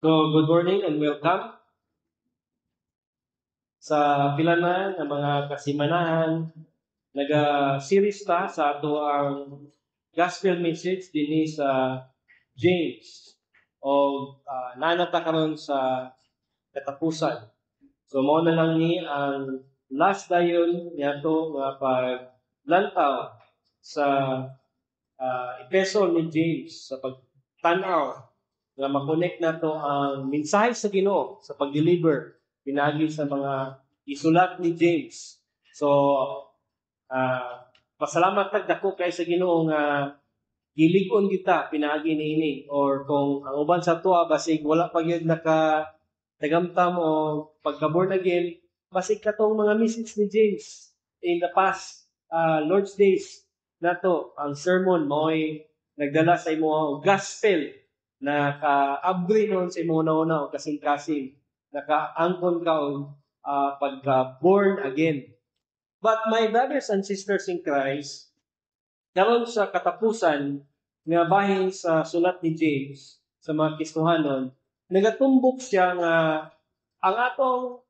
So, good morning and welcome sa pila na nga mga kasimanahan. Naga-series ta sa ato ang gospel message dinhi sa James o nanata karon sa katapusan. So, mao na lang ni ang last dayon niyato nga paglantaw sa epistle ni James sa pagtan-aw nga makonect nato ang mensahe sa Ginoo sa pag-deliver pinagi sa mga isulat ni James. So pasalamat dako kay sa Ginoo nga gilig-on kita pinaagi niini, or kung ang uban sa tuwa basig wala pa gyud naka tagamtam o pagka-born again, basig katong mga message ni James in the past Lord's days nato ang sermon mo'y nagdala sa imo og gospel na ka-abri noon sa imo una-una o kasing-kasing, naka-angkon ka o pagka-born again. But my brothers and sisters in Christ, karon sa katapusan nga bahin sa sulat ni James sa mga Kristohanon, nagatumbok siya nga ang atong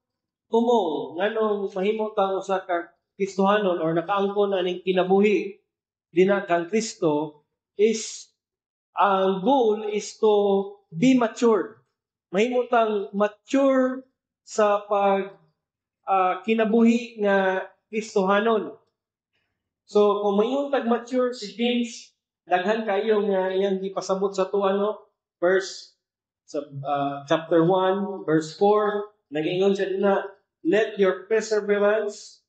tumong nganong mahimo kang usa ka Kristohanon or nakaangkon aning kinabuhi dina kang Kristo is ang goal is to be matured. Mahimutang mature sa pag kinabuhi nga Kristohanon. So kung mahimutang mature si James, daghan kayo nga iyang gipasabot sa tuwa verse sa chapter 1 verse 4 nag-ingon siya na, let your perseverance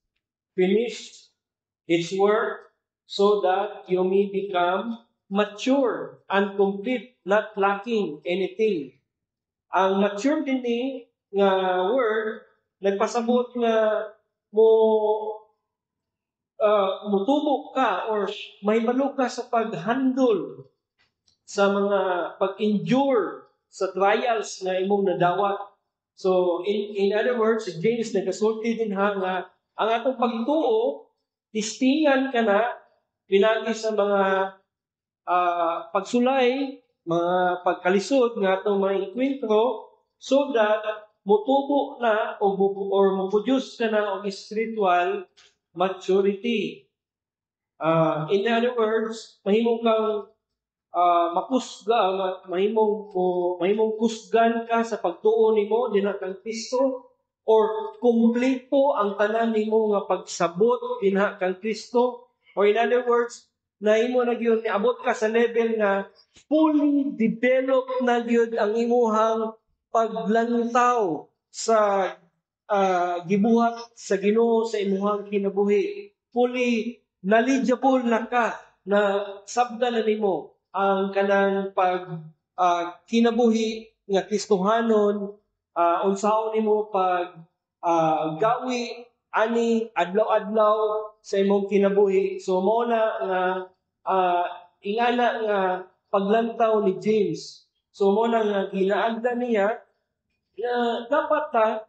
finish its work so that you may become mature and complete, not lacking anything. Ang mature din nga word nagpasabot nga mutubok ka or mahibalo ka sa pag-handle sa mga pag-endure sa trials na imong nadawat. So in other words, James nagasulti din nga ang atong pagtuo tistingan ka na pinagi sa mga pagsulay, mga pagkalisod nga itong mga enkwentro so that mutubo na or muproduce ka na og spiritual maturity. In other words, mahimong kang makusga, mahimong kusgan ka sa pagtuo nimo dinha kang Kristo or kumpleto ang tanan nimo nga pagsabot dinha kang Kristo, or in other words, na imo na gyud niabot ka sa level na fully developed na gyud ang imuhang paglantaw sa gibuhat sa Ginoo sa imuhang kinabuhi. Fully knowledgeable na ka na sabdan na nimo ang kanang pag kinabuhi nga Kristohanon, unsaon nimo pag gawi ani adlaw-adlaw sa imong kinabuhi. So mao na nga ingana nga paglantaw ni James. So mao na nga ginaagda niya na dapat ta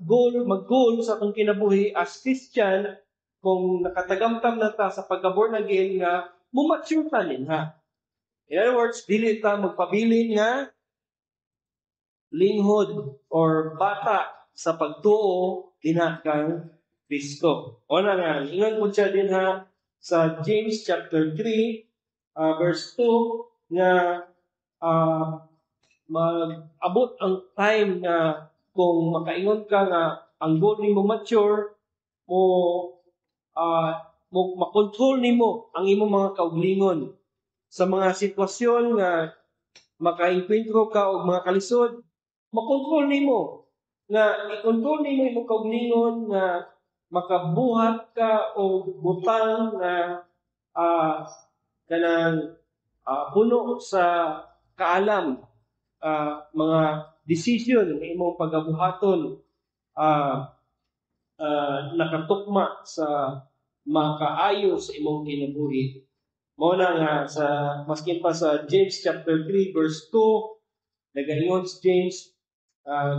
mag-goal sa akong kinabuhi as Christian kung nakatagamtam na ta sa pagka-born again nga mumature ta ha. In other words, dili ta magpabilin nga linghod or bata sa pagtuo dinha kang Kristo. O na nga, ingon mo siya din sa James chapter 3, verse 2, nga mag-abot ang time na kung makaingon ka nga ang goal nimo mature, makontrol nimo ang imong mga kauglingon sa mga sitwasyon nga makainkwentro ka og mga kalisod, makontrol nimo nga i-control nimo imong kauglingon nga makabuhat ka o butang na kanang puno sa kaalam, mga decision na imong pagabuhaton nakatukma sa makaayo sa imong kinabuhi. Mao na nga sa maskin pa sa James chapter 3 verse 2 nagaingon si James,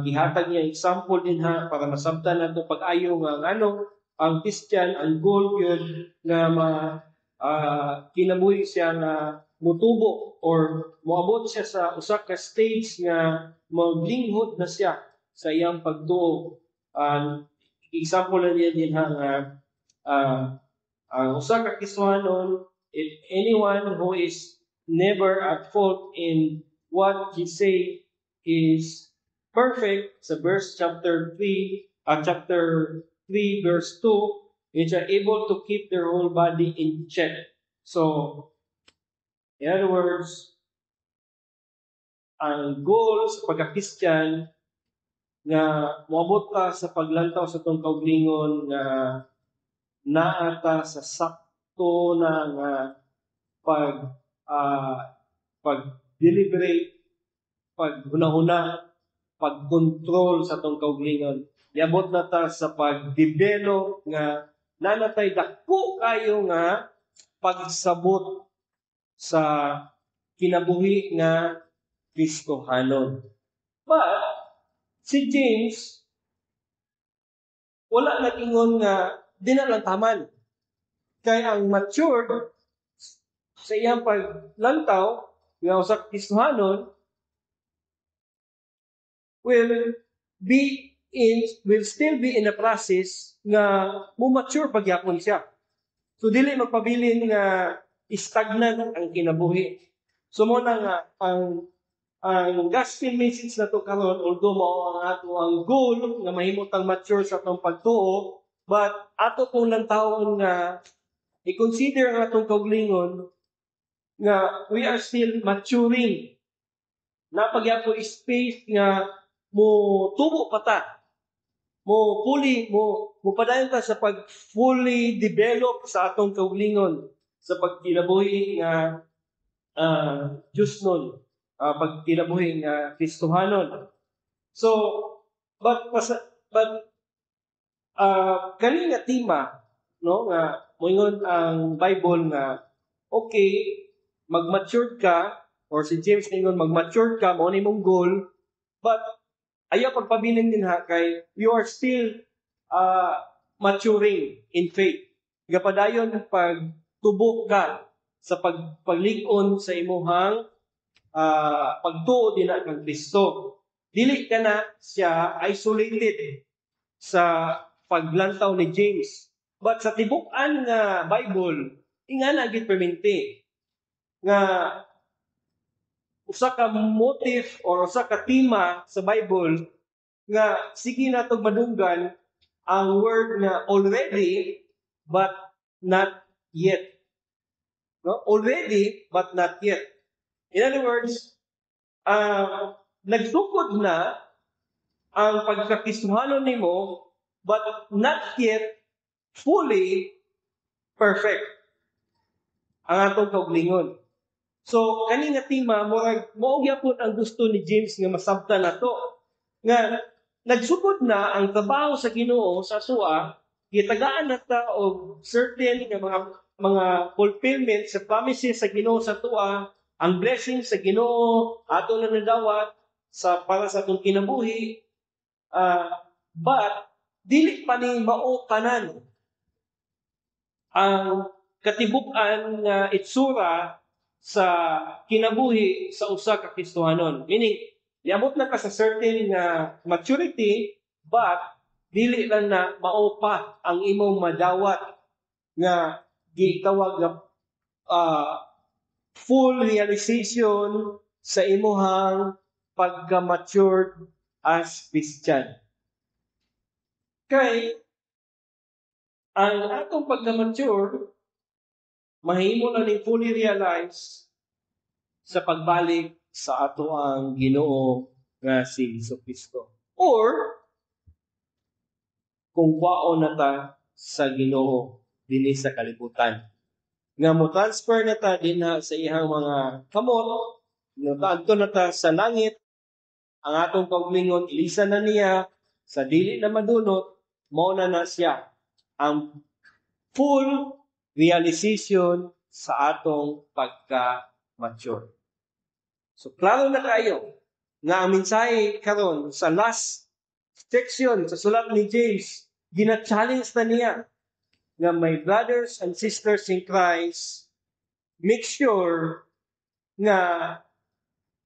gihatag niya example din para masabtan nato pag-ayo nga ang Christian ang goal yun nga kinabuhi siya nga mutubo or moabot siya sa usa ka stage nga maglinghod na siya sa iyang pagtuo. Example na niya din ha nga ang usa ka Kristiyanon, if anyone who is never at fault in what he say is perfect, sa verse chapter 3 verse 2, which are able to keep their whole body in check. So, in other words, ang goal sa pagka-Christian nga moabot ta sa paglantaw sa tong kauglingon nga naa ta sa sakto na nga pag-deliberate, paghunahuna, pag-control sa tong kauglingon. Iabot na ta sa pag-develop nga nanatay dako kayo nga pagsabot sa kinabuhi nga Kristohanon. But si James wala nag-ingon nga di na lang taman. Kaya ang matured sa iyang paglantaw nga usa ka Kristohanon will still be in a process nga mo-mature pagyapon siya. So dili magpabilin nga stagnant ang kinabuhi. So mo na nga ang gospel message na to karon, although mao ang ato ang goal nga mahimutang mature sa atong pagtuo, but ato pong lantawon nga i-consider ang atong kauglingon nga we are still maturing. Napagyapo space nga mo tubo pa ta. Mo padayon ta sa pag fully develop sa atong kauglingon sa pagkinabuhi nga Diyos nun, pagkinabuhi nga Kristohanon. So, but kani nga tema, no, nga moingon ang Bible nga okay, mag-mature ka, or si James ningon mag-mature ka, mao ni mong goal, but ayaw pagpabilin din ha kay you are still maturing in faith. Gapadayon pagtubok ka sa paglig-on sa imuhang pagtuo din kang Kristo. Dili ka na siya isolated sa paglantaw ni James. But sa tibuk-an nga Bible, ingana gid perminti nga usa ka motive or usa ka tema sa Bible nga sige natong madunggan ang word na already but not yet. No? Already but not yet. In other words, nagsukod na ang pagkakristohanon nimo but not yet fully perfect ang atong kauglingon. So, kani nga tema, mao gyapon ang gusto ni James nga masabtan nato. Nga, nagsugod na ang trabaho sa Ginoo sa suwa, gitagaan na ta og certain nga mga fulfillment sa promises sa Ginoo sa tuwa, ang blessing sa Ginoo ato na nadawat para sa atong kinabuhi. But dili pa ni mao tanan ang katibuk-an nga itsura sa kinabuhi sa usa ka Kristohanon. Meaning, liabot na ka sa certain maturity, but dili lang na mao pa ang imong madawat nga gitawag nga full realization sa imuhang pagka-matured as Christian. Kay ang atong pagka-mature mahimo na ning fully realize sa pagbalik sa ato ang Ginoo nga si Jesucristo. Or kung kwaon na ta sa Ginoo dinhi sa kalibutan. Nga mo transfer na ta dinha sa ihang mga kamot, nataadto na ta sa langit, ang atong kauglingon ilisan na niya sa dili na madunot, mao na siya ang full realization sa atong pagka-mature. So, klaro na kayo nga ang mensahe karon sa last section sa sulat ni James, gina-challenge na niya nga my brothers and sisters in Christ, make sure nga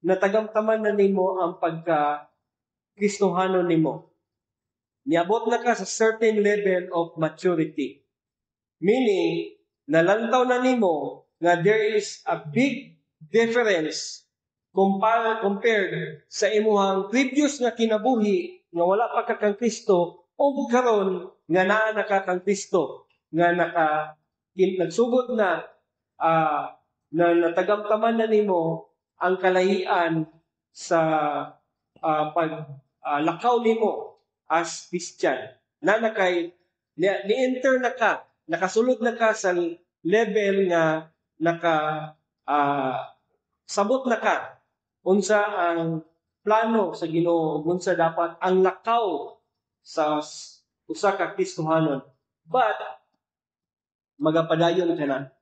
natagamtaman na nimo ang pagka-Kristohanon nimo. Niabot na ka sa certain level of maturity. Meaning, nalantaw na nimo nga there is a big difference compared sa imuhang previous nga kinabuhi nga wala pa ka kang Kristo o karon nga naa na ka kang Kristo nga nagsugod na na natagamtaman na nimo ang kalahian sa paglakaw nimo as Christian. Na nakay ni-enter na ka, nakasulod na ka sa level nga sabot na ka unsa ang plano sa Ginoo, unsa dapat ang lakaw sa usa ka Kristohanon. But magapadayon ka na.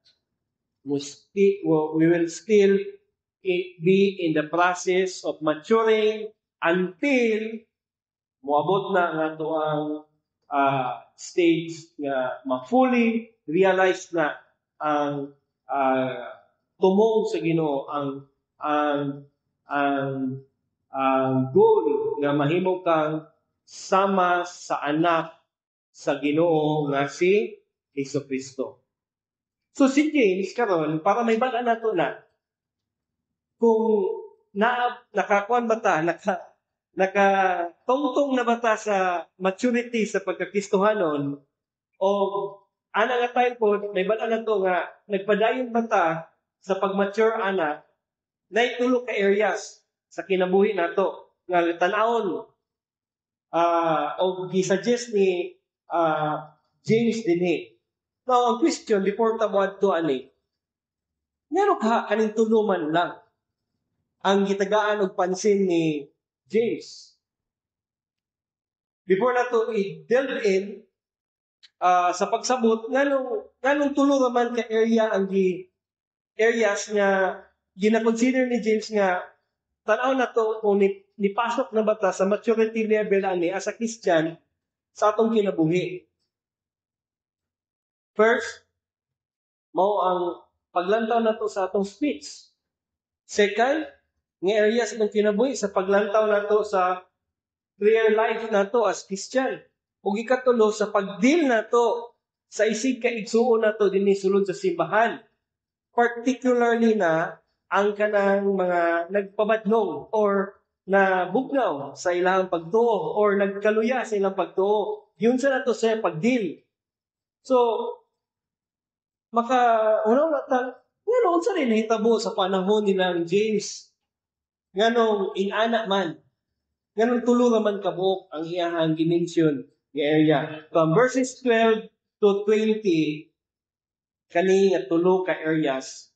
We will still be in the process of maturing until moabot na nga to ang stage nga ma-fully realize na ang tumong sa Ginoo, ang goal nga mahimo kang sama sa anak sa Ginoo nga si Jesucristo. So si James karon para may bala nato na kung nakakuan ba ta, nakatungtong na ba ta sa maturity sa pagkakristohanon o ana nga time po may bala nato nga nagpadayon ba ta sa pagmature ana na itulo ka areas sa kinabuhi nato nga tan-awon o gisuggest ni James dinhi. Now, ang question before tawad to ani, meron ka kaning tuluman lang ang gitagaan og pansin ni James. Before na to i-delve in sa pagsabot, nganong tulo naman ka areas nga gina-consider ni James nga tanaw na to kung nipasok na bata sa maturity level ani as a Christian sa atong kinabuhi. First, mao ang paglantaw nato sa atong speech. Second, nga areas ng kinabuhi sa paglantaw nato sa prayer life nato as Christian. Ug ikatulo sa pagdeal nato sa isig ka igsuon nato dinhi sulod sa simbahan. Particularly na ang kanang mga nagpabadlong or na bugnaw sa ilang pagtuo or nagkaluya sa ilang pagtuo. Yun sa nato sa pagdeal. So, unaw natang ngano sa rin nahitabo sa panahon nila James nganong inana man nganong tulo man kabuok ang iyahang dimension nga area from verses 12 to 20 kani nga tulo ka areas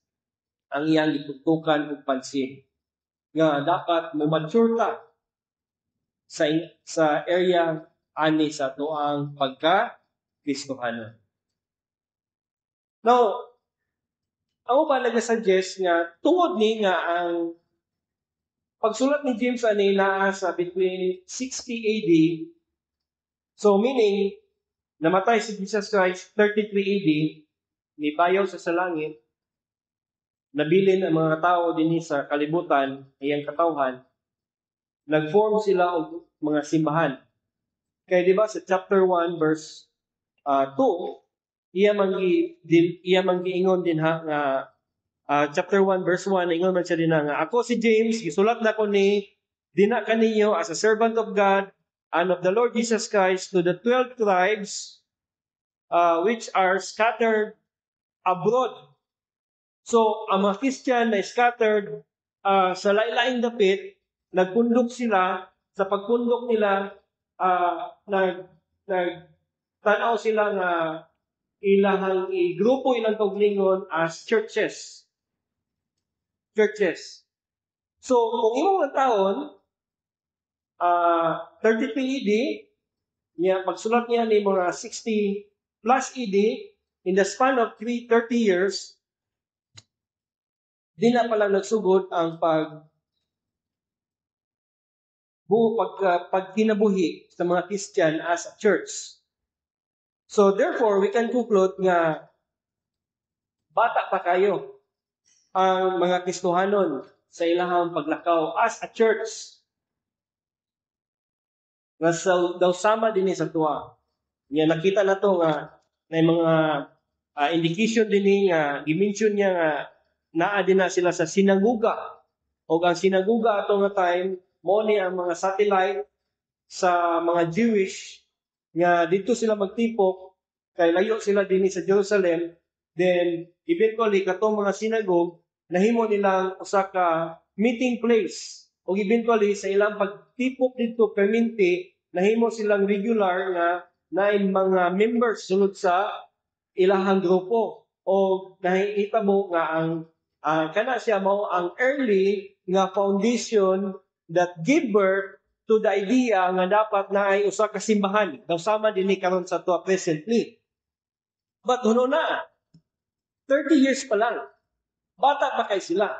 ang iyang gitutukan og pansin nga dapat mo mature ta sa area ani sa tuang pagka-Kristohanon. Now, ako ba nag-suggest nga tungod ni nga ang pagsulat ni James ani naa sa between 60 AD, so meaning namatay si Jesus Christ 33 AD, nibayaw sa langit, nabilin ang mga tao dinhi sa kalibutan, iyang katawhan, nag-form sila og mga simbahan. Kaya di ba sa chapter 1 verse 2, iya man giingon din nga chapter 1 verse 1 ingon man siya din nga ako si James gisulat na ko ni dina kaniyo as a servant of God and of the Lord Jesus Christ to the 12 tribes which are scattered abroad. So ang mga Christian na scattered sa lain-laing dapit nagpundok sila sa pagpundok nila tanaw sila nga ilahang grupo ilang kauglingon as churches. So, kung imong taon, 33 AD, niya, pagsulat niya ni mga 60 plus AD, in the span of 30 years, di na pala nagsugod ang pagkinabuhi sa mga Christian as a church. So therefore, we can conclude nga bata pa kayo ang mga Kristohanon sa ilahang paglakaw as a church. Daw sama din sa tuwa. Nga nakita na to nga na mga indication din nga gimension niya nga naa din na sila sa sinaguga. O ang sinaguga ato nga time mo ni ang mga satellite sa mga Jewish nga dito sila magtipok kay layo sila dinhi sa Jerusalem. Then eventually katong mga synagogue nahimo nilang usa ka meeting place. O eventually sa ilang pagtipok dito permanente nahimo silang regular nga na mga members sulod sa ilahang grupo. O nakikita mo nga ang kana siya mao ang early nga foundation that give birth to the idea nga dapat na ay usa ka simbahan. Daw sama dinhi karon sa tuwa presently. But huno na 30 years pa lang. Bata pa kay sila.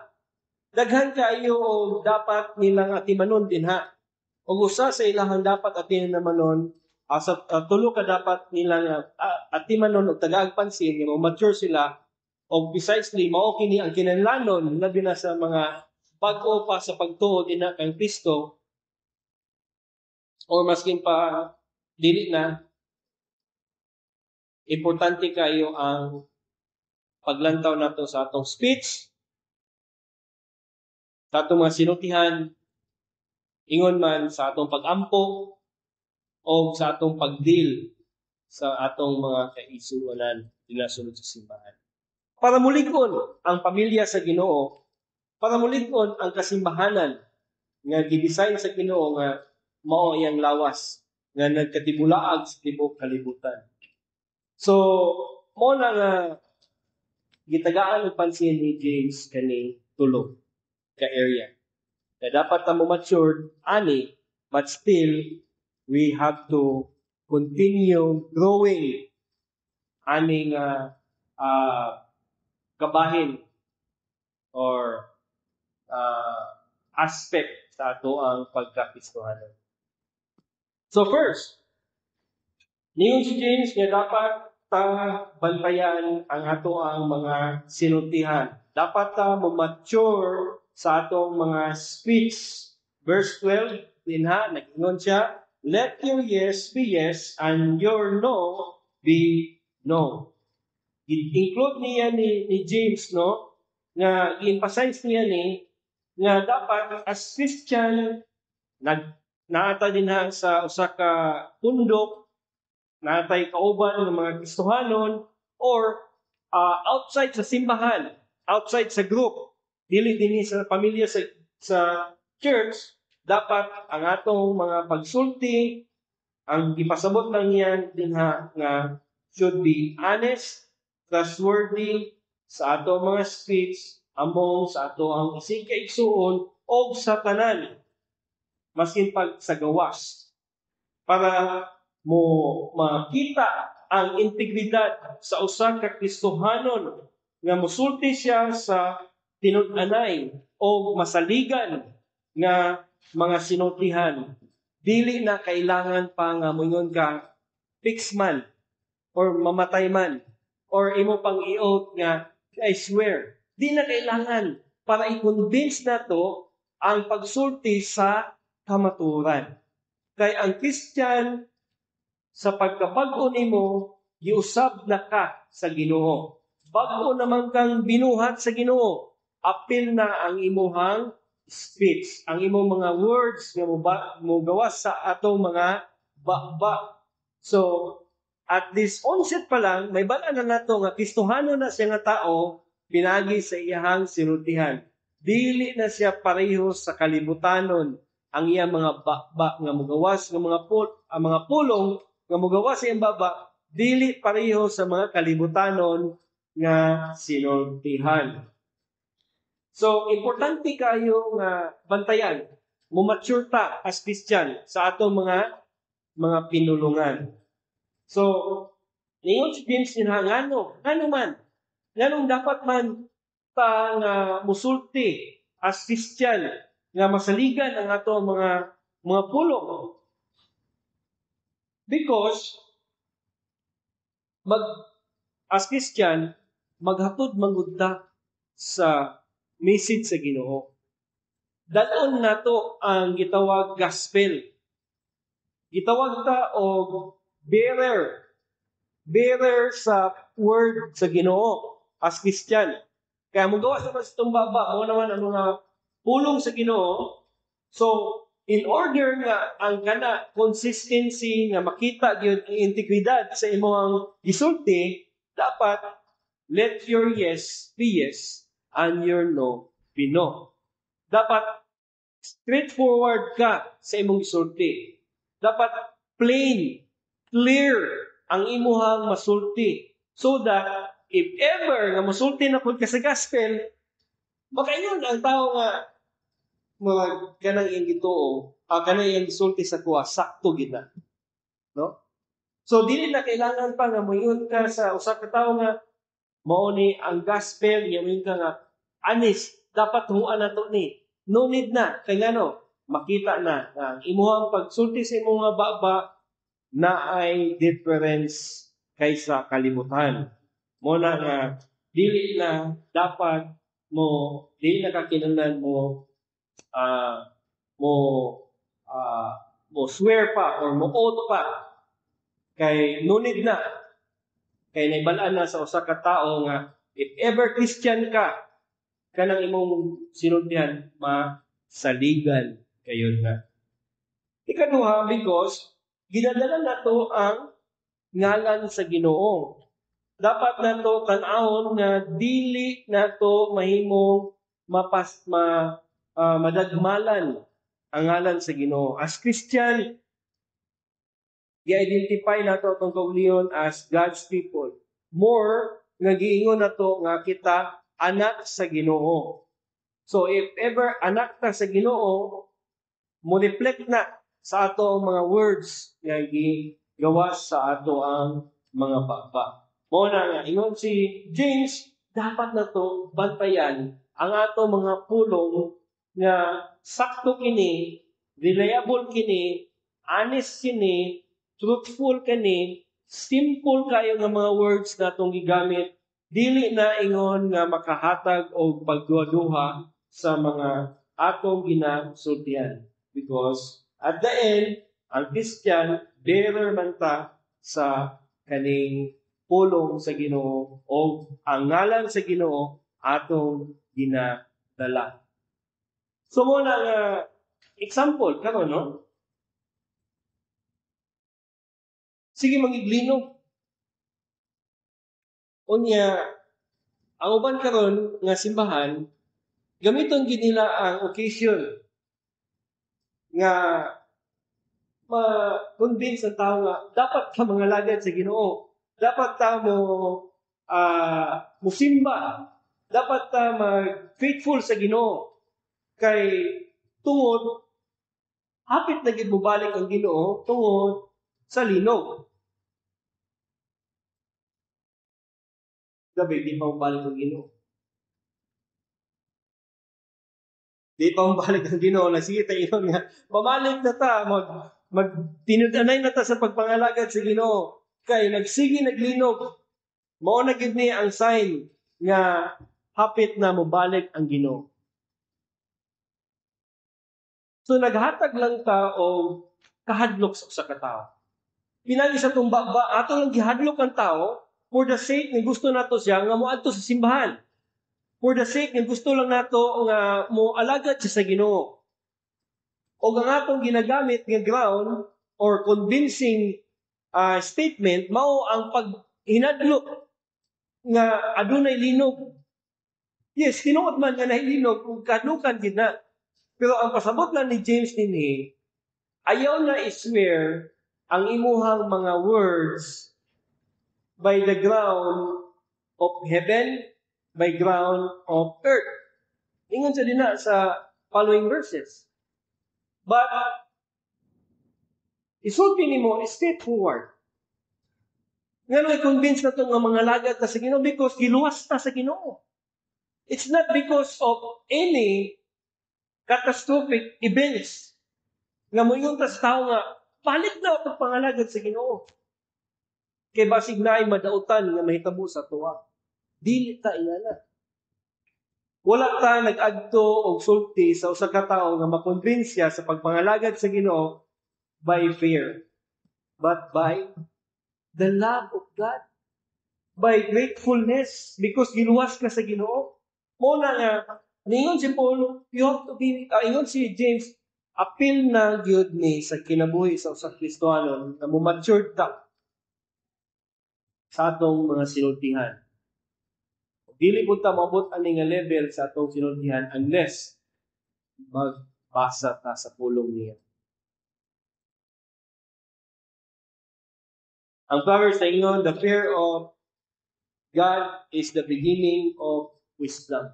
Daghan kayo o dapat nilang atimanon din ha. O usa sa ilahang dapat atimanon sa tulo ka dapat nilang atimanon og tagaag pansin nga mature sila o precisely mao kini ang kinahanglanon labi na sa mga bag-o pa sa pagtuo dinha kang Kristo or maskin pa dili na importante kayo ang paglantaw nato sa atong speech, sa atong mga sinutihan, ingon man sa atong pag-ampo o sa atong pagdeal sa atong mga kaisuanan dinasunod sa simbahan. Para mulig-on ang pamilya sa Ginoo, para mulig-on ang kasimbahanan nga gidesign sa Ginoo nga mao iyang lawas nga nagkatibulaag sa tibuok kalibutan. So, mo na nga gitagaan og pansin ni James kani tulo ka area. Na dapat ta mo matured ani, but still we have to continue growing aning kabahin or aspect sa ato ang pagkakristohanon. So first, niyon si James nga dapat ta bantayan ang ato ang mga sinultihan. Dapat ta mature sa atong mga speech. Verse 12, dinha, nag-ingon siya, let your yes be yes and your no be no. I-include niya ni James, no, nga i-emphasize niya nga dapat as Christian, naata din sa usa ka pundok, natay kauban ng mga Kristohanon or outside sa simbahan, outside sa group, dili dinhi sa pamilya sa church, dapat ang atong mga pagsulti, ang ipasabot lang niyan dinha nga should be honest, trustworthy sa atong mga speech among sa ato ang isig kaigsuon o sa tanan, maskin pag sa gawas, para mo makita ang integridad sa usa ka Kristohanon nga mosulti siya sa tinud-anay o masaligan nga mga sinultihan. Dili na kailangan pa nga moingon ka fix man or mamatay man or imo pang i-oath nga I swear. Di na kailangan para i-convince nato ang pagsulti sa kamaturan. Kay ang Christian sa pagkabag-o nimo, giusab na ka sa Ginoo. Bag-o naman kang binuhat sa Ginoo. Apil na ang imuhang speech, ang imong mga words nga mo gawas sa atong mga ba. So, at this onset pa lang, may bala na nato nga Kristohano na siya nga tao, pinagi sa iyahang sinultihan. Dili na siya pareho sa kalibutanon ang iyang mga ba nga mugawas nga ang mga pulong nga mugawas sa iyang baba, dili pareho sa mga kalibutanon nga sinultihan. So, importante kayo nga bantayan, mumature ta as Christian sa atong mga pinulungan. So, niyon si James ngano man, nganong dapat man ta nga musulti as Christian nga masaligan ang atong mga pulong. Because as Christian, maghatod manggod ta sa message sa Ginoo. Dalon nato ang gitawag gospel. Gitawag ta og bearer sa word sa Ginoo as Christian. Kaya magawa sa mas itong baba, mo naman ang mga pulong sa Ginoo. So, in order nga ang kana consistency nga makita gyud ang integridad sa imong gisulti, dapat let your yes be yes and your no be no. Dapat straightforward ka sa imong gisulti. Dapat plain, clear ang imuhang masulti. So that, if ever nga masulti na pud ka sa gospel, makaingon ang tao nga mga kanang iyang gituo, kanang iyang gisulti sa kuha, sakto gid na. No? So, dili na kailangan pa nga moingon ka sa usa ka tawo nga mao ni ang gospel, yamin ka nga honest, dapat huwaan na to ni. No need na. Kaya ngano, makita na ang imuhang pagsulti sa imong mga baba na ay difference kaysa kalimutan. Mo na nga, dili na dapat dili na kakinahanglan mo swear pa or mo oath pa. Kay no need na. Kay naibalaan na sa usa ka tawo nga if ever Christian ka, kanang imong sinultihan masaligan kayo na. Ikaduha, because ginadala nato ang ngalan sa Ginoo. Dapat nato tan-awon nga dili nato mahimong madagmalan ang ngalan sa Ginoo. As Christian, i-identify nato atong kauliyon as God's people. More nga giingon nato nga kita anak sa Ginoo. So if ever anak ta sa Ginoo, mo reflect na sa ato ang mga words nga gigawas sa ato ang mga baba. Mo na nga ingon si James, dapat na to bantayan ang ato mga pulong nga sakto kini, reliable kini, honest kini, truthful kini, simple kayo nga mga words na itong gigamit, dili na ingon nga makahatag o pagduha-duha sa mga atong ginasultihan. Because at the end, ang Christian, bearer man ta sa kaning pulong sa Ginoo o ang ngalan sa Ginoo atong ginadala. So mo na example karon no? Sige magiglinog. Unya ang uban karon nga simbahan gamiton gid nila ang occasion nga ma-convince ang tao nga dapat ka mga lagad sa Ginoo. Dapat ta musimba. Dapat ta mag-faithful sa Ginoo. Kay tungod hapit na gid mobalik ang Ginoo tungod sa linog. Gabi di pa mobalik ang Ginoo. Di pa mabalik ang Ginoo na sige tayo nga mamalik na ta magtinud-anay na ta sa pagpangalagad sa Ginoo kay nagsige naglinog mao na gid ni ang sign nga hapit na mobalik ang Ginoo. So naghatag lang ta og kahadlok sa katao. Pinagi sa tong baba ato lang gihadlok ang tao for the sake nga gusto nato siya nga moadto sa simbahan. For the sake nga gusto lang nato nga mo alagad siya sa Ginoo. O ang atong ginagamit nga ground or convincing statement mao ang paghinadlok nga adunay linog. Yes, tinuod man nga nahilinog kung kadlukan gid na. Pero ang pasabot lang ni James dinhi, ayaw na i-swear ang imuhang mga words by the ground of heaven, by ground of earth. Ingon sa dina sa following verses. But, isulti nimo straightforward. Nga i-convince na ito nga mga lagad na sa Ginoo because giluwas ta sa Ginoo. It's not because of any catastrophic events nga moingon ta sa tao nga palit na ang pangalagad sa Ginoo. Kay basig na ay madautan nga mahitabo sa tuwa. Dili ta inana. Wala ta nag-adto og sulti sa usa ka tawo nga makonbinsya sa pagpangalagad sa Ginoo by fear, but by the love of God, by gratefulness, because giluwas ka sa Ginoo. Muna nga, ningon si Paul, you have to be, ingon si James, appeal na gyud ni sa kinabuhi sa usa ka Kristiyanon na mo-mature ta sa atong mga sinultihan. Dili po ta maabot ani nga level sa atong sinultihan unless magbasa ta sa pulong niya. Ang Proverbs na ingon, the fear of God is the beginning of wisdom.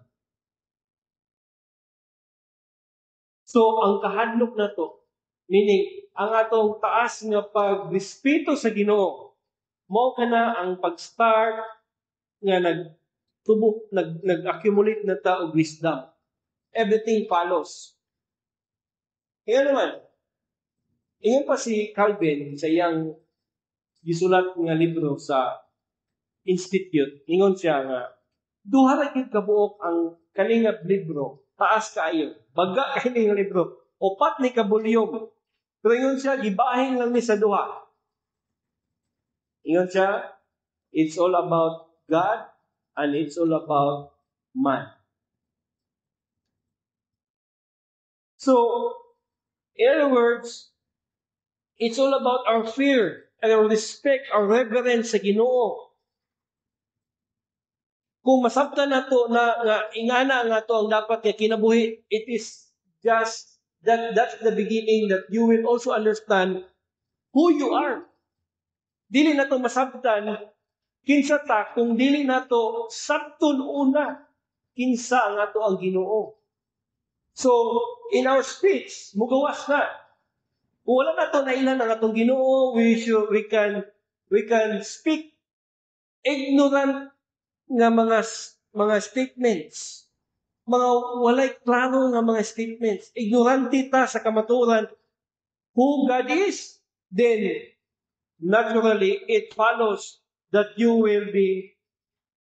So, ang kahadlok na to, meaning, ang atong taas nga pagrespeto sa Ginoo, mao kana ang pag-start nga nag-accumulate na ta og wisdom. Everything follows. Kaya naman, ingon pa si Calvin sa iyang gisulat nga libro sa Institute, ingon siya nga, duha ra gyud kabuok ang kaningap libro, taas kaayo. Baga kini nga libro, upat ni kabulyong. Pero ingon siya, gibahing lang ni sa duha. Ingon siya, it's all about God and it's all about man. So, in other words, it's all about our fear and our respect, our reverence sa Ginoo. Kung masabtan nato na ingana nga to ang dapat nga kinabuhi, it is just that's the beginning that you will also understand who you are. Dili nato masabtan kinsa ta kung dili nato sabton una kinsa ang ato ang Ginoo. So, in our speech, mugawas na. Kung wala nato na ilan ang atong Ginoo, we can speak ignorant nga mga statements, mga walay klaro nga mga statements, ignorante ta sa kamaturan who God is, then naturally it follows that you will be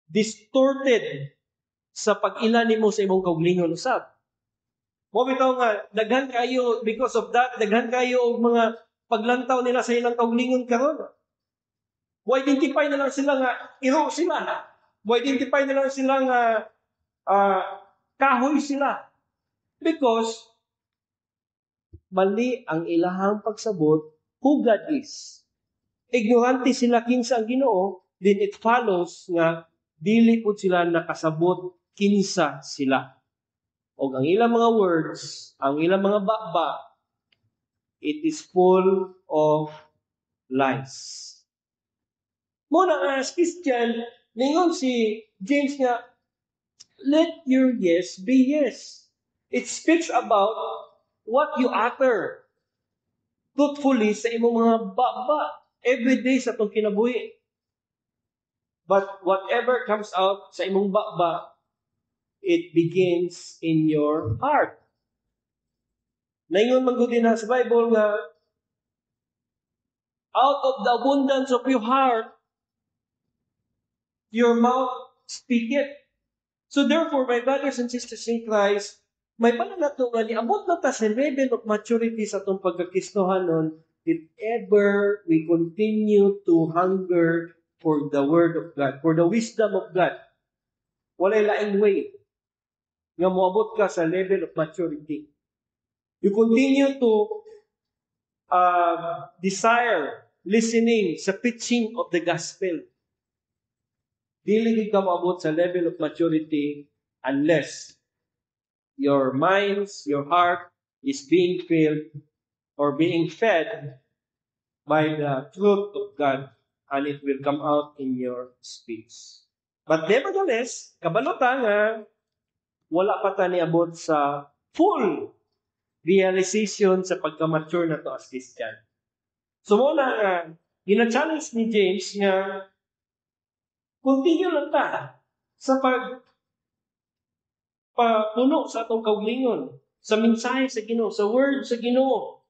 distorted sa pag-ila nimo sa imong kaugalingon usab. Mo bitaw nga daghan kayo because of that, daghan kayo og mga paglantaw nila sa ilang kaugalingon karon. Mo identify na lang sila nga iro sila. Mo-identify na lang sila nga kahoy sila. Because mali ang ilahang pagsabot who God is. Ignorante sila kinsa ang Ginoo, then it follows nga dili pud sila nakasabot kinsa sila. O ang ilang mga words, ang ilang mga baba, it is full of lies. Muna nga as Christian, ningon si James nga, let your yes be yes. It speaks about what you utter truthfully sa imong mga baba everyday sa itong kinabuhi. But whatever comes out sa imong baba, it begins in your heart. Naingon man gud na sa Bible nga, out of the abundance of your heart, your mouth speak it. So therefore, my brothers and sisters in Christ, may pananato nga niabot na ta sa level of maturity sa itong pagkakristohanon if ever we continue to hunger for the Word of God, for the wisdom of God. Walay laing way nga moabot ka sa level of maturity. You continue to desire listening sa preaching of the gospel. Dili ka maabot sa level of maturity unless your minds, your heart is being filled or being fed by the truth of God, and it will come out in your speech. But nevertheless, kabalota nga wala pa ta niabot sa full realization sa pagka-mature na to as Christian. So muna nga, gina-challenge ni James nga continue lang ta sa pagpuno sa atong kaugalingon, sa mensahe sa Ginoo, sa word sa Ginoo.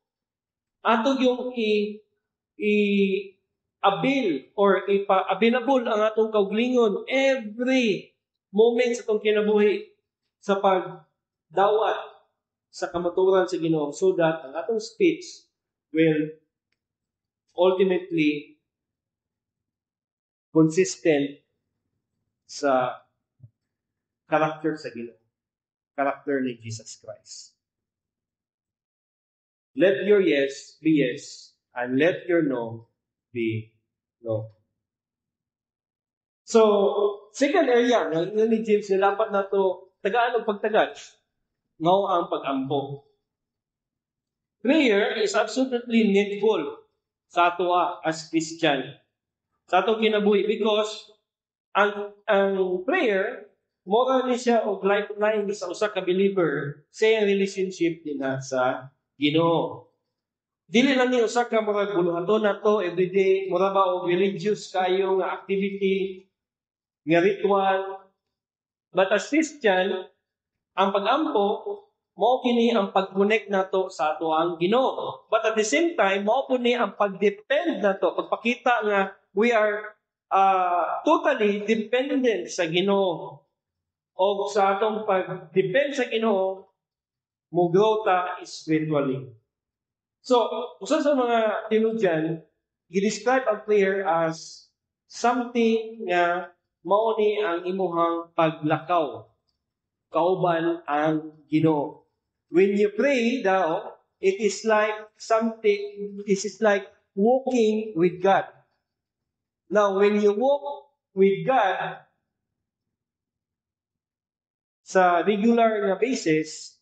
Ato yung i-avail or ipa-available ang atong kaugalingon every moment sa atong kinabuhi. sa pagdawat sa kamaturan sa Ginoo so that ang atong speech will ultimately consistent sa character sa Ginoo, character ni Jesus Christ. Let your yes be yes, and let your no be no. So, second area nga ni James na dapat na to tagaan og pagtagad ngao ang pag-ampo. Prayer is absolutely needful sa ato as Christian. Sa atong kinabuhi because ang prayer moral ni siya og lifeline sa usa ka believer sa iyang relationship nila sa Ginoo. Dili lang ni usa ka mga buluhaton nato everyday mura ba og religious kayo nga activity nga ritual. But as Christian, ang pag-ampo mao kini ang pag-connect nato sa ato ang Ginoo. But at the same time, mao po ni ang pag-depend nato, pagpakita nga we are totally dependent sa Ginoo. O sa atong pag-depend sa Ginoo, mo grow ta spiritually. So, usa sa mga theologian, i-describe ang prayer as something nga mao ni ang imuhang paglakaw kauban ang Ginoo. When you pray daw, it is like walking with God. Now, when you walk with God sa regular na basis,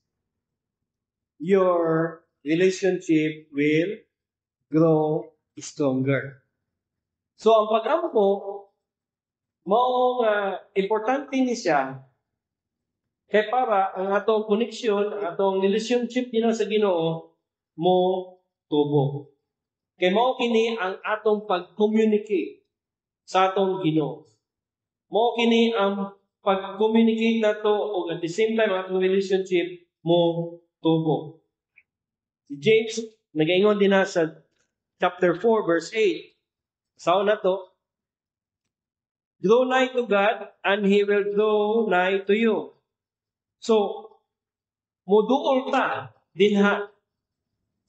your relationship will grow stronger. So, ang pag-ampo, mao nga importante ni siya kay para ang atong connection, ang atong relationship dinha sa Ginoo mo tubo. Kay mao kini ang atong pag-communicate sa atong Ginoo. Mao kini ang pag-communicate nato o at the same time ang atong relationship mo tubo. Si James nagaingon din na sa chapter 4 verse 8. Sao na to? Draw nigh to God and He will draw nigh to you. So, muduol ta dinha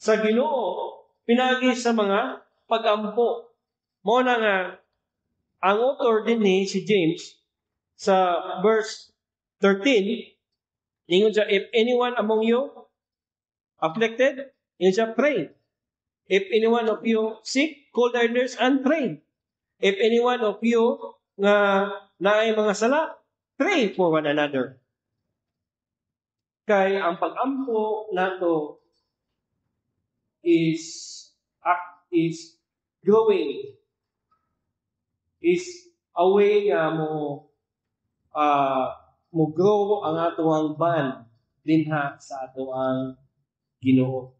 sa Ginoo pinagi sa mga pag-ampo. Mao na nga ang author din ni si James sa verse 13 ingon siya, if anyone among you afflicted, ingon siya, pray. If anyone of you sick, call the elders and pray. If anyone of you nga naay mga sala, pray for one another. Kay ang pag-ampo nato is growing, is a way nga mo grow ang ato ang band dinha sa ato ang Ginoo.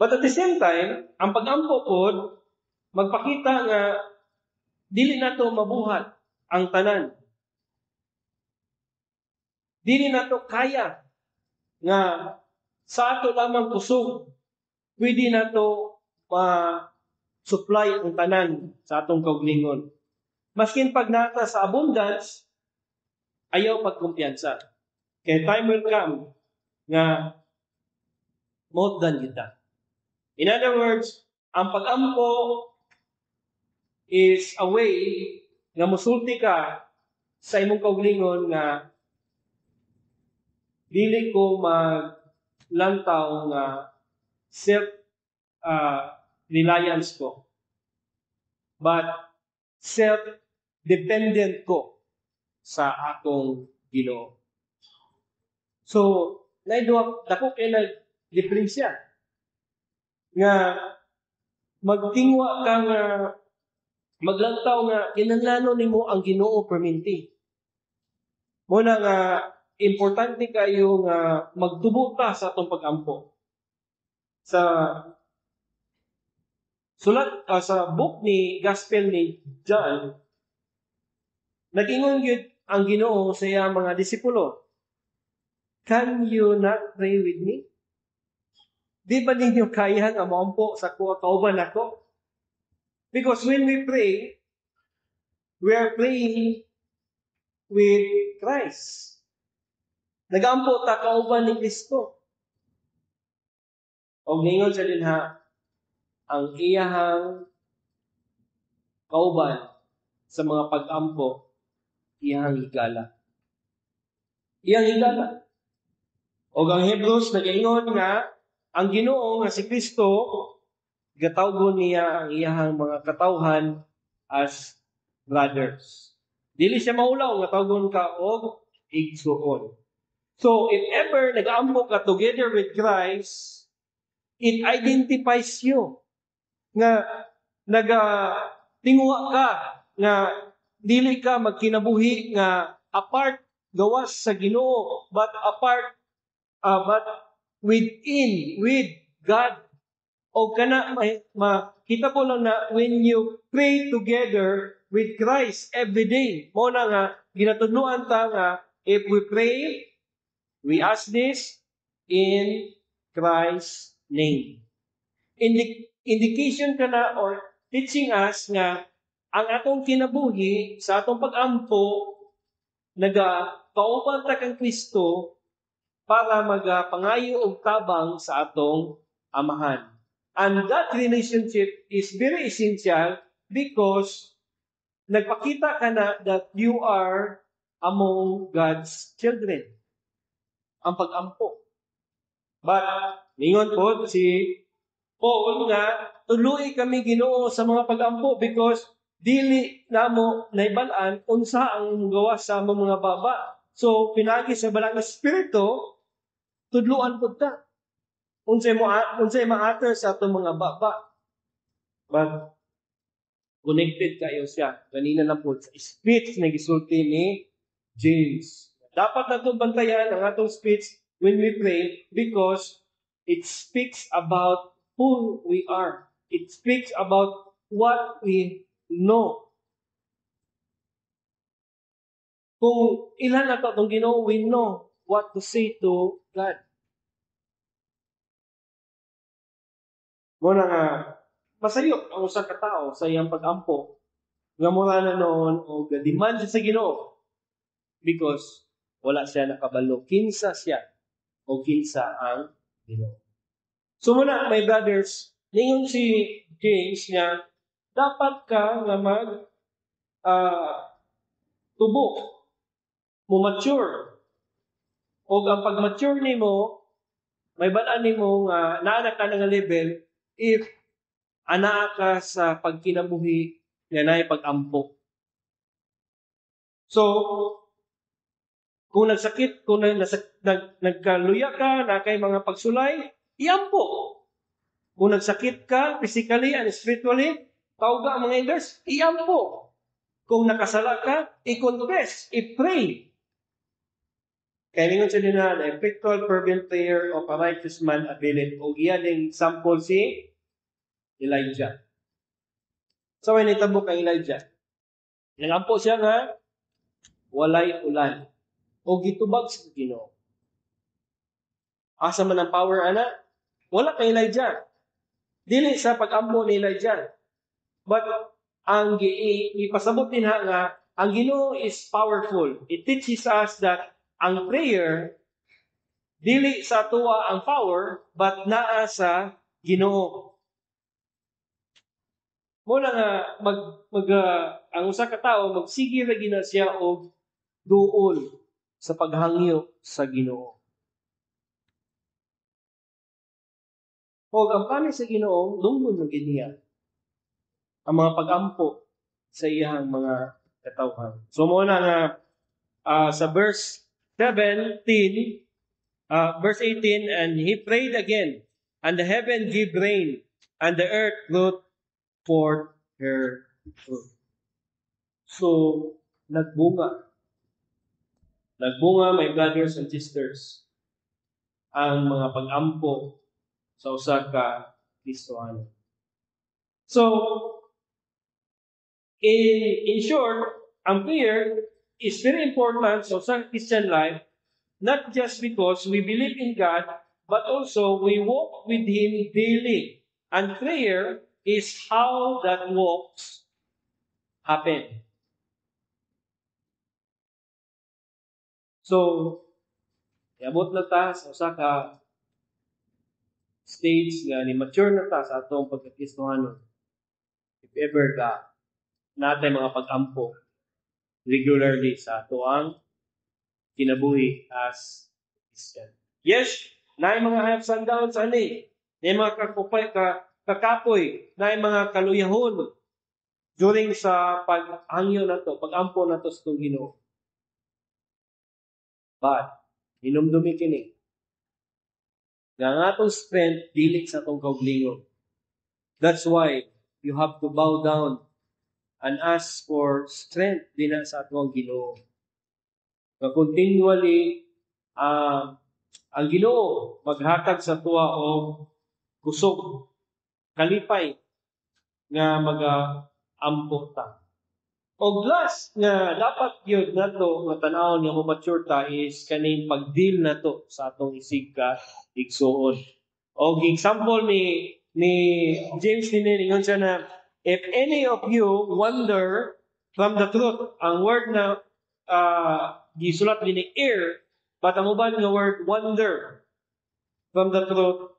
But at the same time, ang pag-ampo pod magpakita nga dili nato mabuhat ang tanan. Dili nato kaya nga sa ato lamang kusog pwede nato ma-supply ang tanan sa atong kaugalingon. Maskin pag nata sa abundance, ayaw pagkumpiyansa. Kaya time will come nga motdan kita. In other words, ang pag-ampo is a way nga musulti ka sa imong kaugalingon nga dili ko maglantaw nga self reliance ko, but self-dependent ko sa akong Ginoo. So, dako kay nag-diferensya nga magtingwa ka nga maglantaw nga kinahanglan nimo ang Ginoo permanente. Muna nga importante kayo nga magtubo ta sa atong pag-ampo. Sa sulat sa book ni Gospel ni John, nag-ingon gyud ang Ginoo sa iyang mga disipulo. Can you not pray with me? Di ba ninyo kaya nga maampo sa kauban ako? Because when we pray, we are praying with Christ. Nag-ampo ta kauban ni Kristo. O ningon sa dinha, ang iyahang kauban sa mga pag-ampo, iyahang higala. Iyang higala. O ang Hebrews nag-ingon nga, ang Ginoo nga si Kristo, gatawgon niya ang iyahang mga katawhan as brothers. Dili siya maulaw nga tawgon ka og igsuon. So, if ever nag-ampo ka together with Christ, it identifies you nga tingwa ka nga dili ka magkinabuhi nga apart gawas sa Ginoo but but with God. O kana makita ko lang na when you pray together with Christ every day, mo na nga ginatudloan ta nga if we pray, we ask this in Christ's name. Indication ka na or teaching us nga ang atong kinabuhi sa atong pag-ampo nagakauban ta kang Kristo para magapangayo og tabang sa atong amahan. And that relationship is very essential because nagpakita ka na that you are among God's children. Ang pag-ampo. But, ningon po si Paul nga, tuloy kami Ginoo sa mga pag-ampo because dili namo naibalaan unsa ang gawa sa among mga baba. So, pinagi sa balang espiritu, tudluan po ta. Unsay ma-atter sa atong mga baba. But, connected kayo siya. Kanina lang po sa speech na gisulti ni James. Dapat natong bantayan ang atong speech when we pray because it speaks about who we are. It speaks about what we know. Kung ilan na ito itong Ginoo, we know what to say to God. Muna nga, masayo ang usang katao sa iyang pag-ampo nga mura na noon o demand siya sa Ginoo because wala siya nakabalo. Kinsa siya o kinsa ang Ginoo. So muna, my brothers, ningon si James nga dapat ka nga tubo, mo mature. O ang pag-mature nimo, may balaan nimo nga naanak ka nga level if anaa ka sa pagkinabuhi nga naay pag-ampo. So, kung nagsakit, kung nagkaluya ka, na kay mga pagsulay, iampo. Kung nagsakit ka, physically and spiritually, tawag ang mga elders, iampo. Kung nakasala ka, i-confess, i-pray. Kaya ningon siya din na, the effectual fervent prayer of a righteous man availeth. O iyan yung sample si Elijah. So, may nitabok ang Elijah. Nagampo siya nga, walay ulan. O gitubag sa Ginoo. Asa man ang power, ana? Wala kay Elijah. Dili sa pag-ampo ni Elijah. But, ang ipasabot din nga, ang Ginoo is powerful. It teaches us that ang prayer, dili sa tuwa ang power, but naa sa Ginoo. Muna nga, ang usa ka tawo, magsige ra gina siya og duol sa paghangyo sa Ginoo. O ang panig sa Ginoo, lungkod na giniya ang mga pag-ampo sa iyang mga katawhan. So muna nga, sa verse 17, verse 18, and he prayed again, and the heaven gave rain, and the earth brought forth her fruit. So, nagbunga. Nagbunga, my brothers and sisters, ang mga pag-ampo sa usa ka Kristohano. So, in short, ang prayer is very important sa usang Christian life, not just because we believe in God, but also we walk with Him daily. And prayer is how that walks happen. So, iabot na ta sa usa ka stage nga ni mature na ta sa atong pagkakristohanon. If ever ka natay mga pag-ampo regularly sa atoang kinabuhi as Christian. Yes, naay mga ups and downs ani. Naay mga kakapoy, naay mga kaluyahon during sa pag-angyo na to, pag-ampo na to sa itong Ginoo. But, hinumdumi kini. Nga nga atong strength, dili sa atong kaugalingon. That's why you have to bow down and ask for strength din sa atong Ginoo. Nga continually, ang Ginoo maghatag sa tuwa og kusog, kalipay, nga mag-ampo ta. O last nga dapat yun nato nga tan-awon nga mature ta is kaning pag-deal nato sa atong isig ka igsuon. Og example ni James ningon siya na if any of you wander from the truth, ang word na gisulat ni err, but ang uban nga word wander from the truth,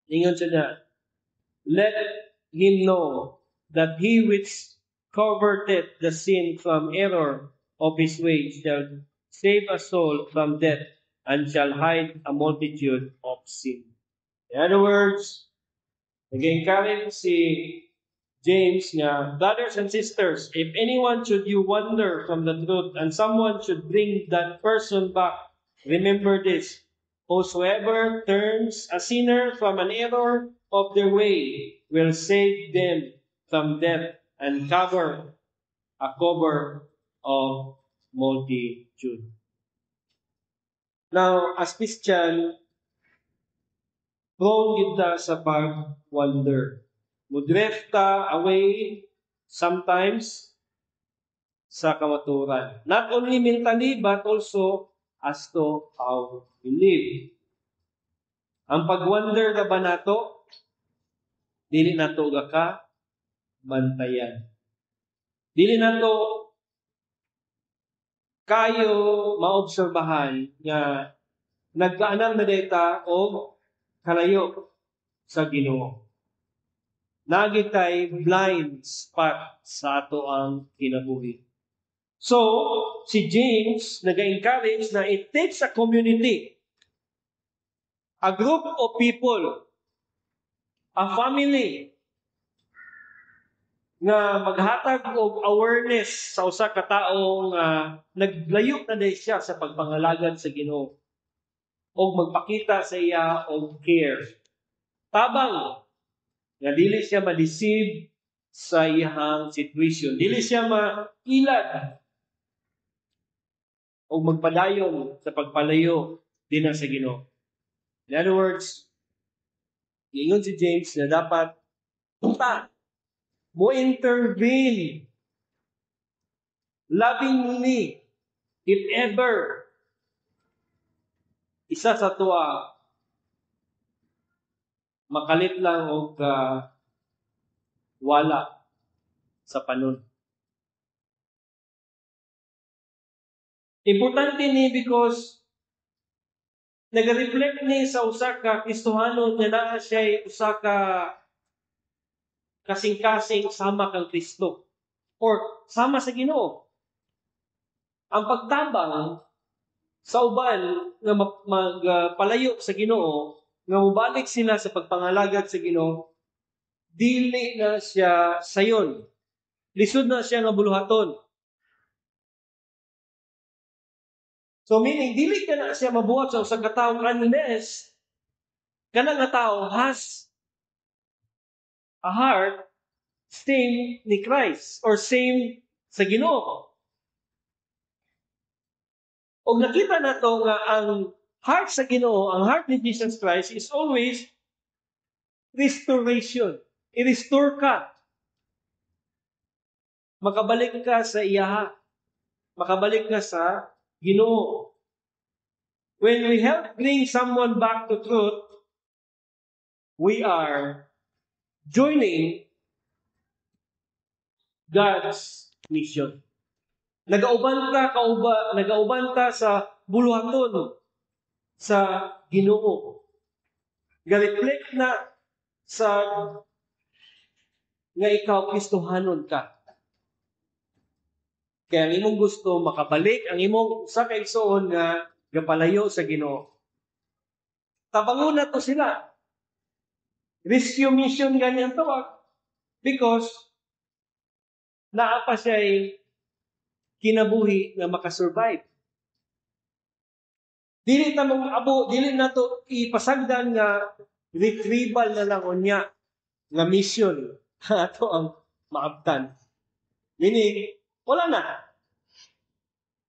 ingon siya na let him know that he which converted the sin from error of his ways shall save a soul from death and shall hide a multitude of sin. In other words, nag-encourage si James nga, brothers and sisters, if anyone should you wander from the truth and someone should bring that person back, remember this, whosoever turns a sinner from an error of their way will save them from death and cover of multitude. Now, as Christian, prone kita sa pag-wander. Mudrift ta away sometimes sa kamaturan. Not only mentally, but also as to how we live. Ang pag-wander na ba nato, dili nato ka bantayan. Dili nato kayo maobserbahan nga nagkaanam na data o kalayo sa Ginoo. Nagitay blind spot sa ato ang kinabuhi. So, si James nag-encourage na it takes a community, a group of people, a family, nga maghatag og awareness sa usa ka tawo nga naglayo na day siya sa pagpangalagad sa Ginoo og magpakita sa iya og care. Tabang nga dili siya ma-deceive sa iyang situation. Dili siya mailad o magpadayon sa pagpalayo din sa Ginoo. In other words, ingon si James na dapat mo intervene lovingly if ever isa sa tuwa makalit lang og wala sa panon. Importante ni because nag-reflect ni sa usa ka Kristohano nga naa siya usa ka kasing-kasing sama kang Kristo or sama sa Ginoo. Ang pagtabang sa uban nga magpalayo sa Ginoo, nga mubalik sila sa pagpangalagad sa Ginoo, dili na siya sayon. Lisod na siya nga buluhaton. So meaning, dili ka na siya mabuhat sa usang katawo unless kana nga tao has a heart same ni Christ or same sa Ginoo. Og nakita nato nga ang heart sa Ginoo, ang heart ni Jesus Christ is always restoration. I-restore ka. Makabalik ka sa iya. Makabalik ka sa Ginoo. When we help bring someone back to truth, we are joining God's mission. nagauban ta sa buluhaton sa Ginoo. Ga-reflect na sa nga ikaw Kristohanon ka. Kaya ang imong gusto makabalik ang imong usa ka igsoon nga gapalayo sa Ginoo. Tabangon na to sila. Rescue mission ganyan tawag. Because naa pa siya kinabuhi nga makasurvive. Dili na to ipasagdan nga retrieval na lang unya nga mission ato ang maabtan. Meaning, wala na.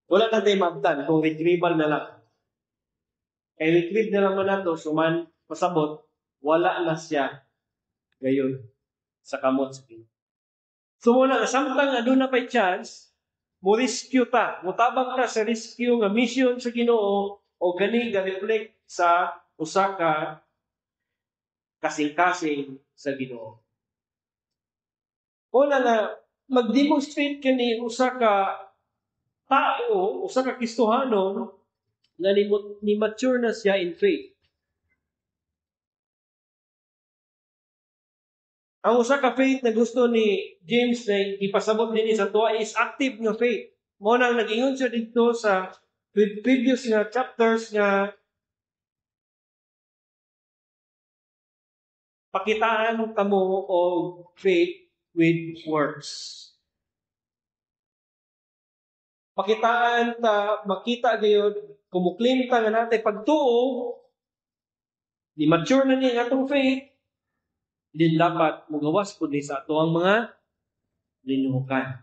Wala na tayo maabtan kung retrieval na lang. Kaya retrieve na lang man nato, suman pasabot, wala na siya gayon sa kamot sa Ginoo. So muna, samtang doon na pa'y chance, mo rescue ta. Mutabang ta sa rescue nga mission sa Ginoo o gani ga-reflect sa usa ka kasing-kasing sa Ginoo. Una nga, mag-demonstrate kani usa ka tao, usa ka Kristohanon na ni mature na siya in faith. Ang usa ka faith na gusto ni James na ipasabot din sa tuwa is active nga faith. Mo nang nag-ingon siya dito sa previous nga chapters nga pakitaan kamo og faith with works. Pakitaan ta, makita gayud, kumuklaim ta nga natin pagtuo, di mature na niya atong faith, din dapat mugawas po sa ato ang mga linuhukan.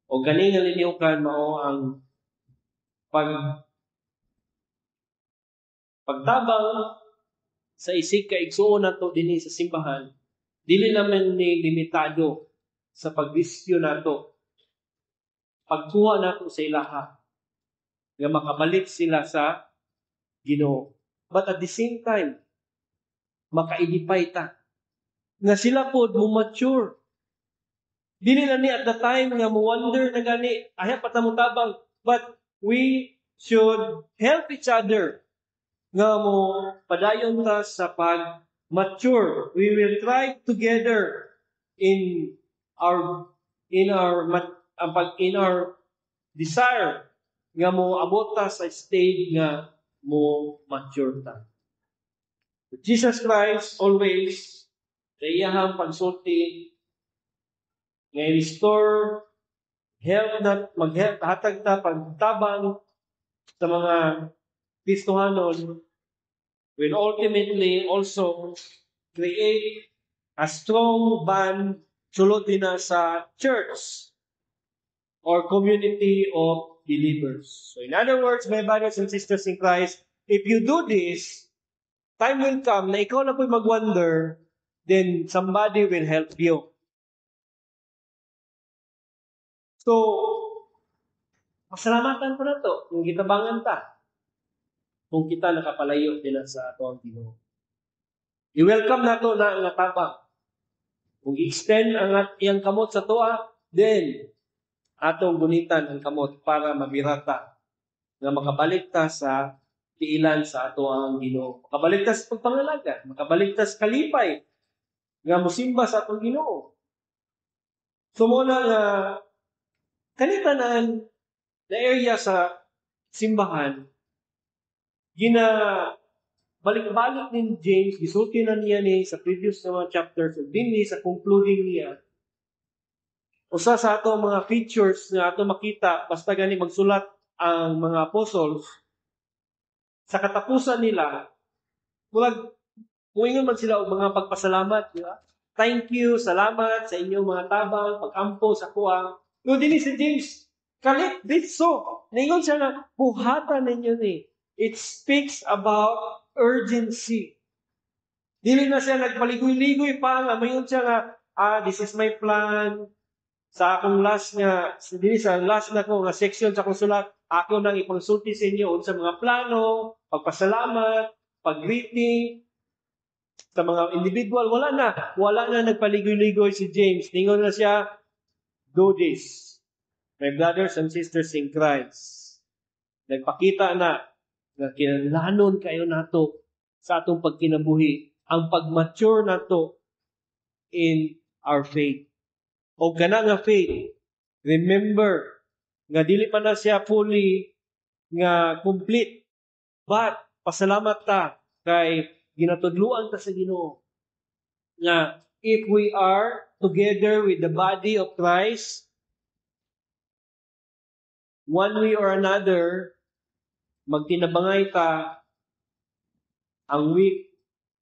O ganing nga linuhukan mao ang pagtabang sa isig ka igsuon nato dinhi sa simbahan, dili naman ni limitado sa pag-rescue nato. Pagkuha nato sa ilaha nga makabalik sila sa Ginoo. But at the same time, maka-edify ta nga sila pod mo mature. Dili na ni at the time nga mo wonder na gani ayha patamutabang, but we should help each other nga mo padayon ta sa pag-mature. We will try together in our desire nga mo abot ta sa stage nga mo mature ta. Jesus Christ always sa iyahang pagsulti nga restore, help na mag-help, hatag ta pagtabang sa mga Kristohanon will ultimately also create a strong bond sulod din na sa church or community of believers. So in other words, my brothers and sisters in Christ, if you do this, time will come na ikaw na po'y mag-wonder, then somebody will help you. So, masalamatan po na to kung gitabangan ta. Kung kita nakapalayo din sa ato ang Ginoo. I-welcome na to na ang tabang. Kung i-extend ang iyang kamot sa tuwa, then atong gunitan ang kamot para mabirata nga makabalik ta sa tiilan sa ato ang Ginoo. Makabalik ta sa pagpangalaga, makabalik ta sa kalipay nga mosimba sa atong Ginoo. So muna nga kanitanan na area sa simbahan balik-balik ni James, gisulti na niya ni sa previous na mga chapters, o din ni sa concluding niya. Usa sa ato mga features na ato makita, basta gani magsulat ang mga apostles, sa katapusan nila, muingon man sila og mga pagpasalamat, di ba? Thank you, salamat sa inyong mga tabang, pag-ampo sa kuha. No, din si James, kalit ditso. Ningon siya na, buhatan ninyo ni. It speaks about urgency. Dili na siya nagpaligoy-ligoy pa nga mayon siya nga this is my plan sa akong last na ko nga section sa akong sulat, ako nang ipangsulti sa inyo sa mga plano, pagpasalamat, pag-greeting sa mga individual. Wala na nagpaligoy-ligoy si James. Ningon na siya, do this. my brothers and sisters in Christ, nagpakita na kinahanglan kayo nato sa atong pagkinabuhi ang pag-mature nato in our faith. O kana nga faith, remember nga dili pa na siya fully nga complete, but pasalamat ta kay ginatudluan ta sa Ginoo nga if we are together with the body of Christ, one way or another, magtinabangay ta ang weak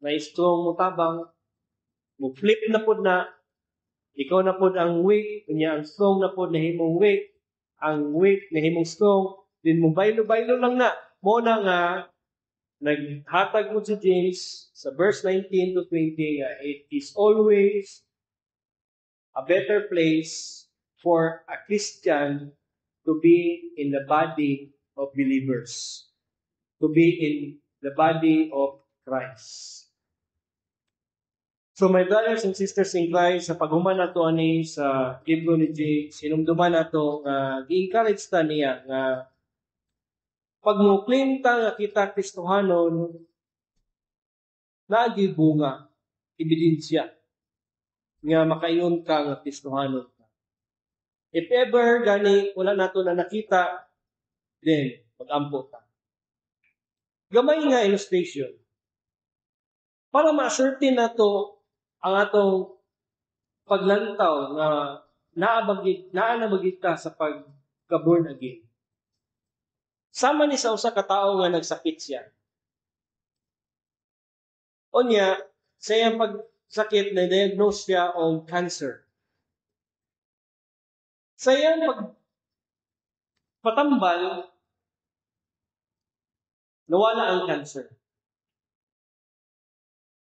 na strong mo tabang, mo flip na pod na, ikaw na pod ang weak, kanya ang strong na pod na himong weak, ang weak na himong strong, din mo baylo-baylo lang na. Mo na nga, naghatag mo si James sa verse 19 to 20, it is always a better place for a Christian to be in the body of believers, to be in the body of Christ. So my brothers and sisters in Christ, sa paghuman nato ani sa libro ni James, hinumduman nato nga gi-encourage ta niya nga pag mo claim ta nga kita Kristohanon, naagi bunga, ebidensya nga makaingon ka nga Kristohanon ka. If ever gani wala nato na nakita, then mag-ampo ta. Gamay nga illustration. Para ma-certain nato ang atong paglantaw nga naanabagit ta sa pagka-born again. Sama ni sa usa ka tawo nga nagsakit siya. Unya, sa iyang pagsakit na diagnose siya og cancer. Sa iyang pagpatambal, nawala ang cancer.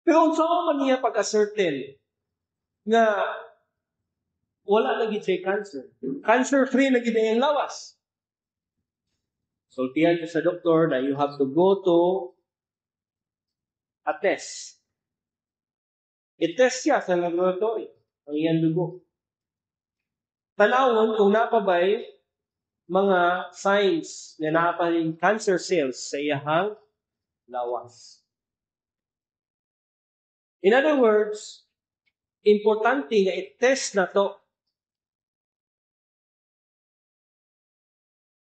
Pero unsa man niya pag-ascertain nga wala na gid siya cancer. Cancer-free na gid ang lawas. Sultihan ko sa doktor na you have to go to a test. I-test siya sa laboratory ang iyang dugo. Tanawon kung napabay mga signs na napaling cancer cells sa iyang lawas. In other words, importante nga i-test na to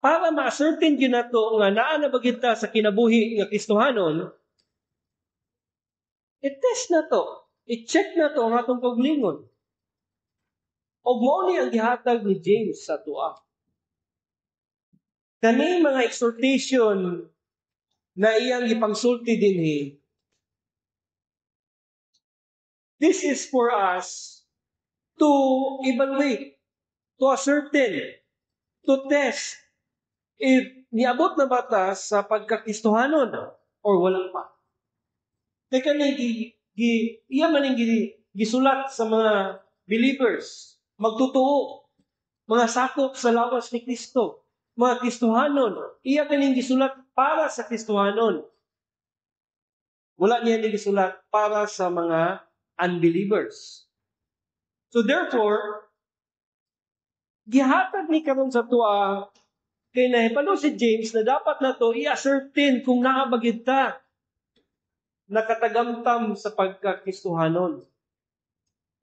para ma-certain yun na to nga naa na bagid ta sa kinabuhi nga Kristohanon, i-test na to. I-check na to ang atong paglingon. Og mao ni ang gihatag ni James sa tuwa. Kani mga exhortation na iyang gipangsulti dinhi, this is for us to evaluate, to ascertain, to test if niabot na ba ta sa pagkakristohanon or wala pa. Teka na, iya man gisulat sa mga believers, magtutuo, mga sakop sa lawas ni Kristo, mga Kristohanon, iya kaning gisulat para sa Kristohanon. Wala niya gisulat para sa mga unbelievers. So therefore, gihatag ni karon sa tuwa kay nahibalo si James na dapat na to i-ascertain kung nakabagid ta nakatagamtam sa pagkakristohanon.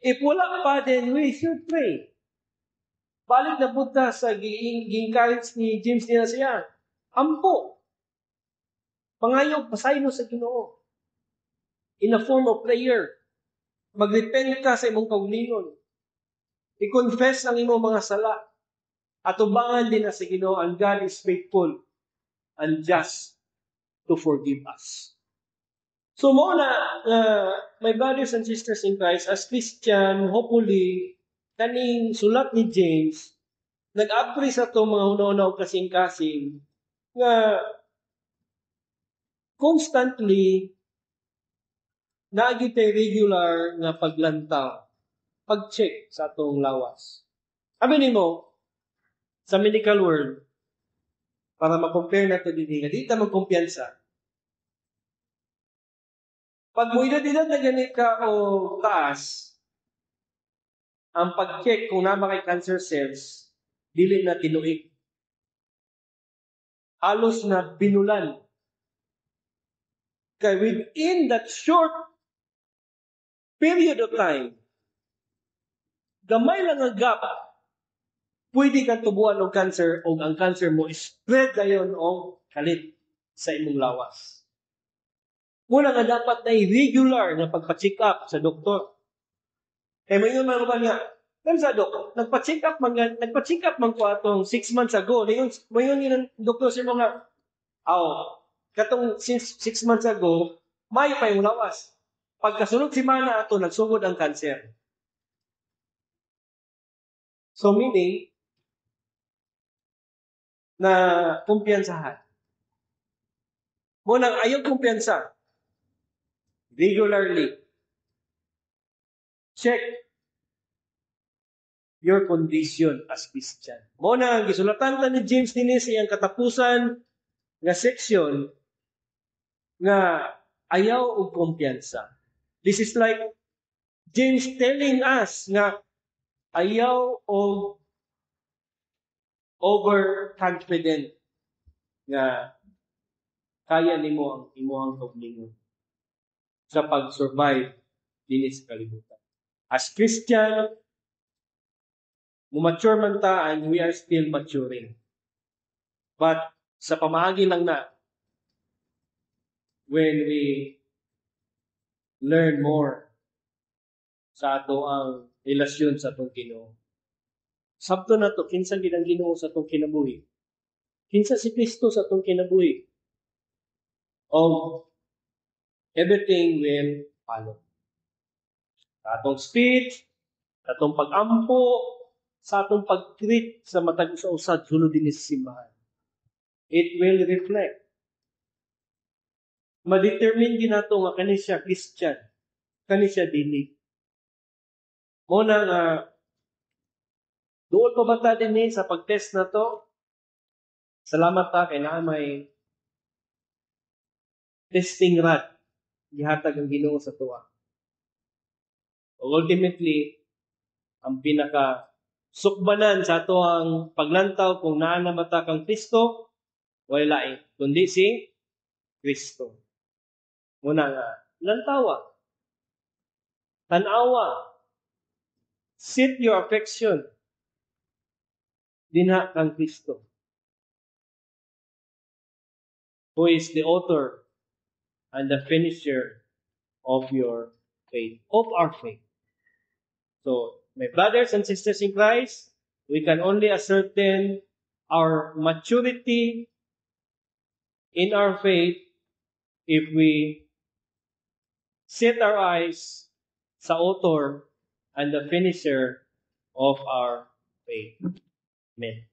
If wala pa, then we should pray. Balik na punta sa gi-encourage ni James niya siya. Ampo. Pangayog, pasayno sa Ginoo. In a form of prayer. Mag-repent ka sa imong kaulingon. I-confess ang imong mga sala. At ubangan din na sa Ginoo, and God is faithful and just to forgive us. So muna, my brothers and sisters in Christ, as Christian, hopefully, kaning sulat ni James, nag-apply sa ito mga hunaw-hunaw kasing-kasing, nga constantly, naagitay regular nga paglantaw, pag-check sa atong lawas. Aminin mo, sa medical world, para ma-compare na ito din, di ta magkumpiyansa. Pag mo edad na ganit ka o taas, ang pag-check kung na kay cancer cells, dili na tinuig. Halos na binulan. Kaya within that short period of time, gamay lang ang gap, pwede kang tubuan ng cancer o ang cancer mo spread dayon o kalit sa imong lawas. Muna nga dapat na regular na pagpa-check up sa doktor. Kaya may yun mga nga, sa dok, nagpa-check up man ko atong 6 months ago. May yun yung doktor sa mga, katong since 6 months ago, may pa yung lawas. Pagkasunod si mana ato, nagsugod ang cancer. So meaning, na kumpiyansahan. Muna, ayaw kumpiyansa. Regularly. Check your condition as Christian. Muna, ang gisulatan ni James Dinis iyang katapusan nga section nga ayaw og kumpiyansa. This is like James telling us nga ayaw og overconfident nga kaya nimo ang imong kaugalingon sa pag-survive dinhi sa kalibutan. As Christian, mature man ta and we are still maturing. But sa pamaagi lang na, when we learn more sa ato ang relasyon sa atong Ginoo. Sabto na to, kinsa gid ang Ginoo sa atong kinabuhi. Kinsa si Kristo sa atong kinabuhi. Everything will follow. Sa atong speech, sa atong pag-ampo, sa atong pag-treat sa matag sa usad sulod dinhi sa simbahan. It will reflect. Ma-determine din nato nga kani siya Christian, kani siya dili. Muna nga doon pa bata din sa pag-test na to. Salamat ta kay naa may testing rod gihatag ang Ginoo sa tuwa. Ultimately, ang pinaka sukbanan sa ato ang paglantaw kung naa na mata kang Kristo, wala lain kundi si Kristo. Muna nga, lantawa, tanawa, set your affection dinha kang Kristo, who is the author and the finisher of your faith, of our faith. So, my brothers and sisters in Christ, we can only ascertain our maturity in our faith if we set our eyes sa author and the finisher of our faith. Amen.